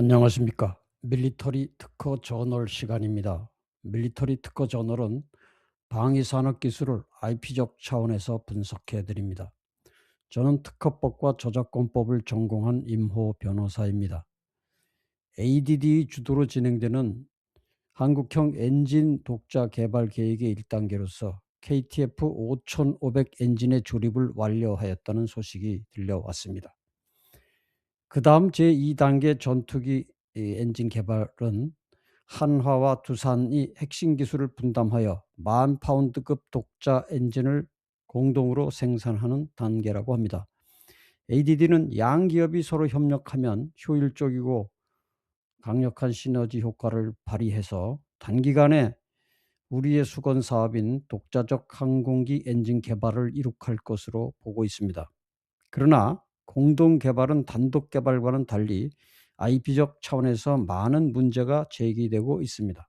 안녕하십니까. 밀리터리 특허 저널 시간입니다. 밀리터리 특허 저널은 방위산업 기술을 IP적 차원에서 분석해 드립니다. 저는 특허법과 저작권법을 전공한 임호 변호사입니다. ADD 주도로 진행되는 한국형 엔진 독자 개발 계획의 1단계로서 KTF 5500 엔진의 조립을 완료하였다는 소식이 들려왔습니다. 그 다음 제2단계 전투기 엔진 개발은 한화와 두산이 핵심 기술을 분담하여 10,000파운드급 독자 엔진을 공동으로 생산하는 단계라고 합니다. ADD는 양 기업이 서로 협력하면 효율적이고 강력한 시너지 효과를 발휘해서 단기간에 우리의 수건 사업인 독자적 항공기 엔진 개발을 이룩할 것으로 보고 있습니다. 그러나 공동 개발은 단독 개발과는 달리 IP적 차원에서 많은 문제가 제기되고 있습니다.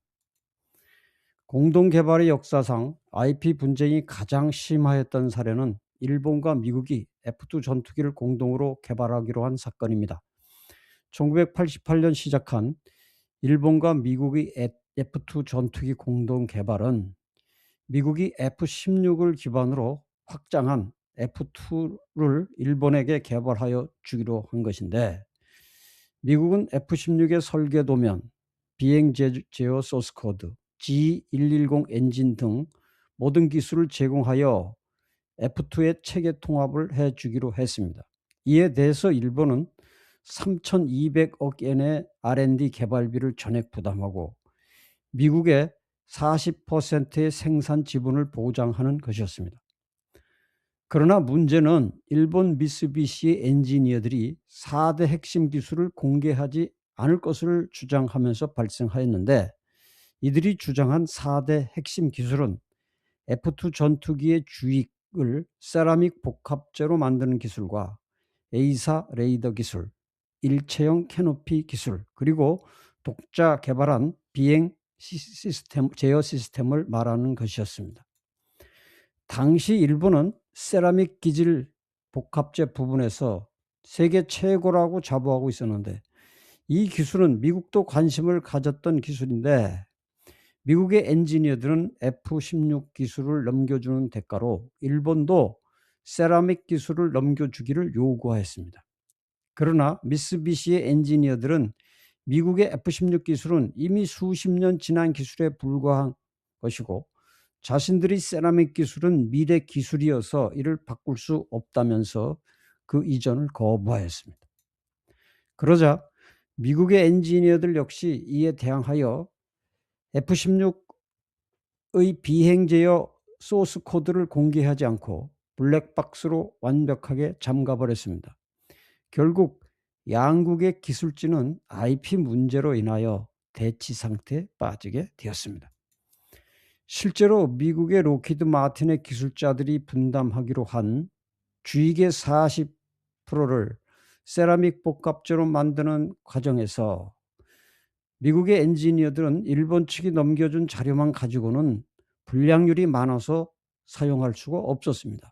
공동 개발의 역사상 IP 분쟁이 가장 심화했던 사례는 일본과 미국이 F2 전투기를 공동으로 개발하기로 한 사건입니다. 1988년 시작한 일본과 미국의 F2 전투기 공동 개발은 미국이 F-16을 기반으로 확장한 F2를 일본에게 개발하여 주기로 한 것인데, 미국은 F-16의 설계도면, 비행 제어 소스 코드, G110 엔진 등 모든 기술을 제공하여 F2의 체계 통합을 해 주기로 했습니다. 이에 대해서 일본은 3,200억 엔의 R&D 개발비를 전액 부담하고 미국의 40%의 생산 지분을 보장하는 것이었습니다. 그러나 문제는 일본 미쓰비시의 엔지니어들이 4대 핵심 기술을 공개하지 않을 것을 주장하면서 발생하였는데, 이들이 주장한 4대 핵심 기술은 F2 전투기의 주익을 세라믹 복합재로 만드는 기술과 A사 레이더 기술, 일체형 캐노피 기술, 그리고 독자 개발한 비행 시스템, 제어 시스템을 말하는 것이었습니다. 당시 일본은 세라믹 기질 복합재 부분에서 세계 최고라고 자부하고 있었는데, 이 기술은 미국도 관심을 가졌던 기술인데, 미국의 엔지니어들은 F-16 기술을 넘겨주는 대가로 일본도 세라믹 기술을 넘겨주기를 요구하였습니다. 그러나 미쓰비시의 엔지니어들은 미국의 F-16 기술은 이미 수십 년 지난 기술에 불과한 것이고, 자신들의 세라믹 기술은 미래 기술이어서 이를 바꿀 수 없다면서 그 이전을 거부하였습니다. 그러자 미국의 엔지니어들 역시 이에 대항하여 F-16의 비행 제어 소스 코드를 공개하지 않고 블랙박스로 완벽하게 잠가버렸습니다. 결국 양국의 기술진은 IP 문제로 인하여 대치 상태에 빠지게 되었습니다. 실제로 미국의 록히드 마틴의 기술자들이 분담하기로 한 주익의 40%를 세라믹 복합재로 만드는 과정에서 미국의 엔지니어들은 일본 측이 넘겨준 자료만 가지고는 불량률이 많아서 사용할 수가 없었습니다.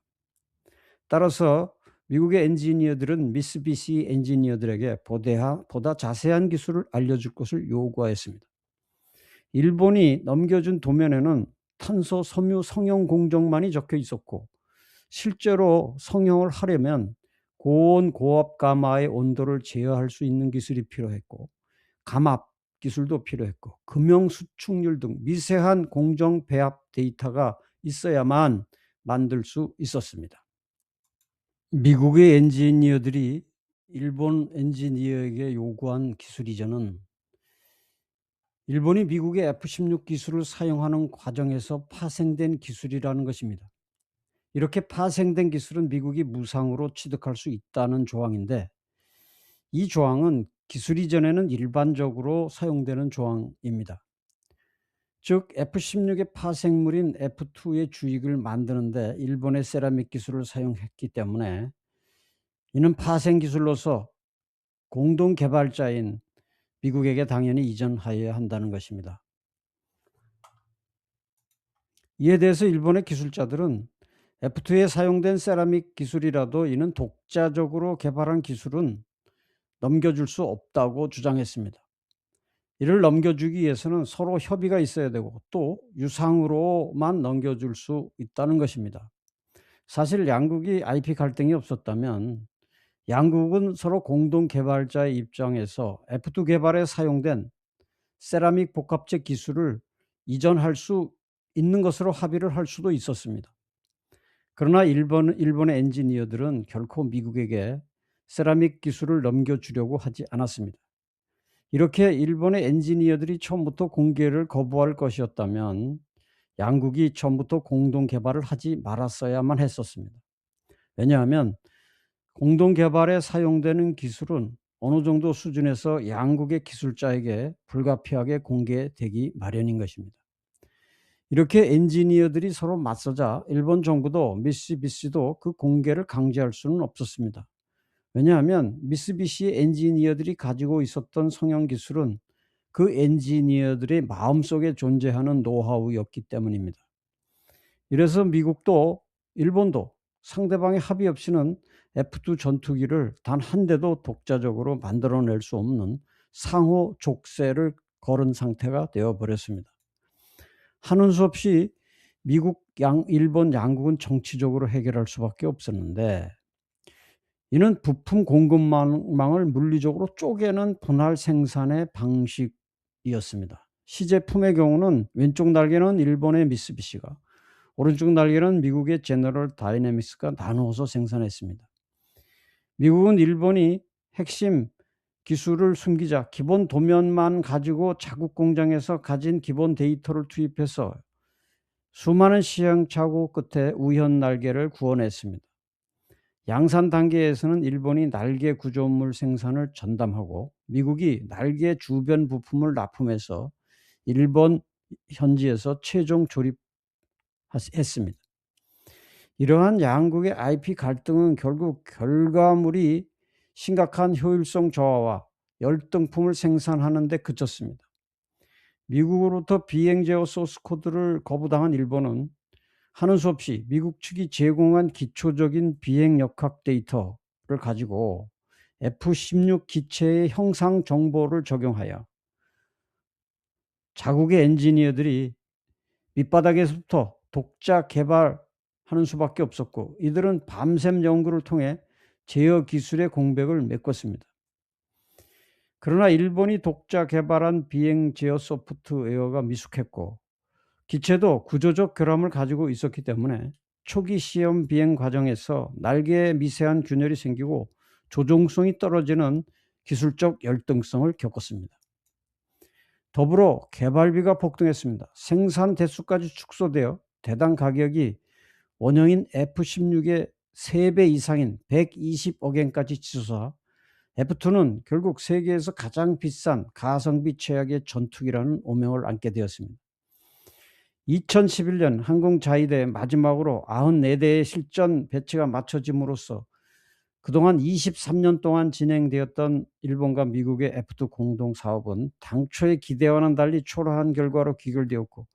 따라서 미국의 엔지니어들은 미쓰비시 엔지니어들에게 보다 자세한 기술을 알려줄 것을 요구하였습니다. 일본이 넘겨준 도면에는 탄소 섬유 성형 공정만이 적혀 있었고, 실제로 성형을 하려면 고온 고압 가마의 온도를 제어할 수 있는 기술이 필요했고, 감압 기술도 필요했고, 금형 수축률 등 미세한 공정 배합 데이터가 있어야만 만들 수 있었습니다. 미국의 엔지니어들이 일본 엔지니어에게 요구한 기술 이전은 일본이 미국의 F-16 기술을 사용하는 과정에서 파생된 기술이라는 것입니다. 이렇게 파생된 기술은 미국이 무상으로 취득할 수 있다는 조항인데, 이 조항은 기술 이전에는 일반적으로 사용되는 조항입니다. 즉 F-16의 파생물인 F2의 주익을 만드는데 일본의 세라믹 기술을 사용했기 때문에 이는 파생 기술로서 공동 개발자인 미국에게 당연히 이전하여야 한다는 것입니다. 이에 대해서 일본의 기술자들은 F2에 사용된 세라믹 기술이라도 이는 독자적으로 개발한 기술은 넘겨줄 수 없다고 주장했습니다. 이를 넘겨주기 위해서는 서로 협의가 있어야 되고 또 유상으로만 넘겨줄 수 있다는 것입니다. 사실 양국이 IP 갈등이 없었다면 양국은 서로 공동 개발자의 입장에서 F2 개발에 사용된 세라믹 복합재 기술을 이전할 수 있는 것으로 합의를 할 수도 있었습니다. 그러나 일본의 엔지니어들은 결코 미국에게 세라믹 기술을 넘겨주려고 하지 않았습니다. 이렇게 일본의 엔지니어들이 처음부터 공개를 거부할 것이었다면 양국이 처음부터 공동 개발을 하지 말았어야만 했었습니다. 왜냐하면 공동 개발에 사용되는 기술은 어느 정도 수준에서 양국의 기술자에게 불가피하게 공개되기 마련인 것입니다. 이렇게 엔지니어들이 서로 맞서자 일본 정부도 미쓰비시도 그 공개를 강제할 수는 없었습니다. 왜냐하면 미쓰비시의 엔지니어들이 가지고 있었던 성형 기술은 그 엔지니어들의 마음속에 존재하는 노하우였기 때문입니다. 이래서 미국도 일본도 상대방의 합의 없이는 F2 전투기를 단 한 대도 독자적으로 만들어낼 수 없는 상호 족쇄를 걸은 상태가 되어버렸습니다. 하는 수 없이 미국, 일본 양국은 정치적으로 해결할 수밖에 없었는데 이는 부품 공급망을 물리적으로 쪼개는 분할 생산의 방식이었습니다. 시제품의 경우는 왼쪽 날개는 일본의 미쓰비시가, 오른쪽 날개는 미국의 제너럴 다이내믹스가 나누어서 생산했습니다. 미국은 일본이 핵심 기술을 숨기자 기본 도면만 가지고 자국 공장에서 가진 기본 데이터를 투입해서 수많은 시행착오 끝에 우연 날개를 구원했습니다. 양산 단계에서는 일본이 날개 구조물 생산을 전담하고 미국이 날개 주변 부품을 납품해서 일본 현지에서 최종 조립했습니다. 이러한 양국의 IP 갈등은 결국 결과물이 심각한 효율성 저하와 열등품을 생산하는 데 그쳤습니다. 미국으로부터 비행 제어 소스 코드를 거부당한 일본은 하는 수 없이 미국 측이 제공한 기초적인 비행 역학 데이터를 가지고 F-16 기체의 형상 정보를 적용하여 자국의 엔지니어들이 밑바닥에서부터 독자 개발하는 수밖에 없었고 이들은 밤샘 연구를 통해 제어 기술의 공백을 메꿨습니다. 그러나 일본이 독자 개발한 비행 제어 소프트웨어가 미숙했고 기체도 구조적 결함을 가지고 있었기 때문에 초기 시험 비행 과정에서 날개에 미세한 균열이 생기고 조종성이 떨어지는 기술적 열등성을 겪었습니다. 더불어 개발비가 폭등했습니다. 생산 대수까지 축소되어 대당 가격이 원형인 F-16의 3배 이상인 120억엔까지 치솟아 F2는 결국 세계에서 가장 비싼 가성비 최악의 전투기라는 오명을 안게 되었습니다. 2011년 항공자위대 마지막으로 94대의 실전 배치가 마쳐짐으로써 그동안 23년 동안 진행되었던 일본과 미국의 F2 공동사업은 당초의 기대와는 달리 초라한 결과로 귀결되었고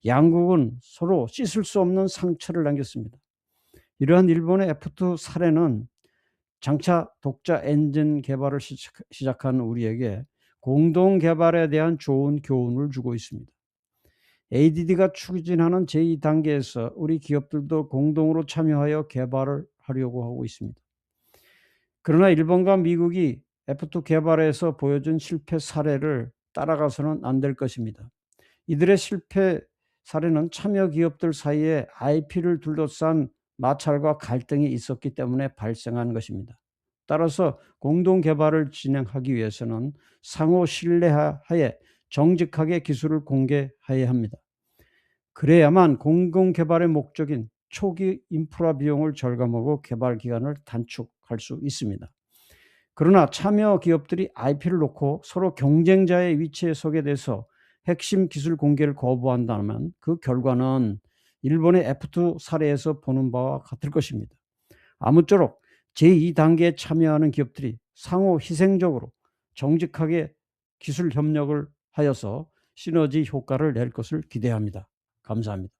양국은 서로 씻을 수 없는 상처를 남겼습니다. 이러한 일본의 F2 사례는 장차 독자 엔진 개발을 시작한 우리에게 공동 개발에 대한 좋은 교훈을 주고 있습니다. ADD가 추진하는 제2단계에서 우리 기업들도 공동으로 참여하여 개발을 하려고 하고 있습니다. 그러나 일본과 미국이 F2 개발에서 보여준 실패 사례를 따라가서는 안 될 것입니다. 이들의 실패 사례는 참여 기업들 사이에 IP를 둘러싼 마찰과 갈등이 있었기 때문에 발생한 것입니다. 따라서 공동 개발을 진행하기 위해서는 상호 신뢰하에 정직하게 기술을 공개해야 합니다. 그래야만 공동 개발의 목적인 초기 인프라 비용을 절감하고 개발 기간을 단축할 수 있습니다. 그러나 참여 기업들이 IP를 놓고 서로 경쟁자의 위치에 서게 돼서 핵심 기술 공개를 거부한다면 그 결과는 일본의 F2 사례에서 보는 바와 같을 것입니다. 아무쪼록 제2단계에 참여하는 기업들이 상호 희생적으로 정직하게 기술 협력을 하여서 시너지 효과를 낼 것을 기대합니다. 감사합니다.